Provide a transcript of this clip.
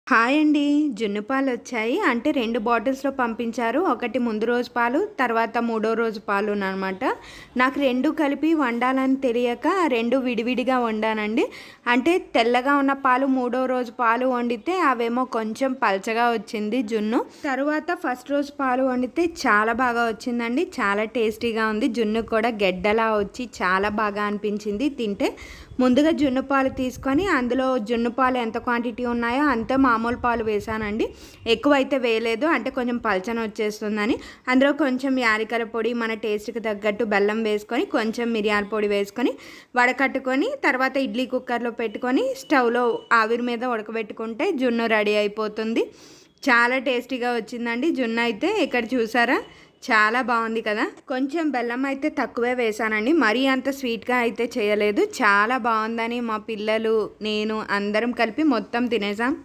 Hi అండి. జున్ను పాలొచ్చాయి. అంటే 2 బాటిల్స్‌లో పంపించారు. ఒకటి ముందు రోజు పాలు, తర్వాత మూడో రోజు పాలుననమాట. నాకు 2 కలిపి వండాలని తెలియక 2 విడివిడిగా వండానండి. అంటే తెల్లగా ఉన్న పాలు మూడో రోజు పాలు వండితే అవేమో కొంచెం పలచగా వచ్చింది జున్ను. తరువాత ఫస్ట్ రోజు పాలు వండితే చాలా బాగా వచ్చిందండి. చాలా టేస్టీగా ఉంది. జున్ను కూడా గెడ్డలా వచ్చి చాలా బాగా అనిపించింది తింటే. ముందుగా జున్ను పాలు తీసుకొని అందులో జున్ను పాలు ఎంత క్వాంటిటీ ఉన్నాయో అంతే మామూలు పాలు వేసానండి. ఎక్కువైతే వేయలేదు, అంటే కొంచెం పలచన వచ్చేస్తుందని. అందులో కొంచెం యాలకుల పొడి, మన టేస్ట్కి తగ్గట్టు బెల్లం వేసుకొని, కొంచెం మిరియాల పొడి వేసుకొని వడకట్టుకొని తర్వాత ఇడ్లీ కుక్కర్లో పెట్టుకొని స్టవ్లో ఆవిరి మీద ఉడకబెట్టుకుంటే జున్ను రెడీ అయిపోతుంది. చాలా టేస్టీగా వచ్చిందండి జున్ను అయితే. ఇక్కడ చూసారా, చాలా బాగుంది కదా. కొంచెం బెల్లం అయితే తక్కువే వేసానండి, మరీ అంత స్వీట్గా అయితే చేయలేదు. చాలా బాగుందని మా పిల్లలు, నేను అందరం కలిపి మొత్తం తినేసాం.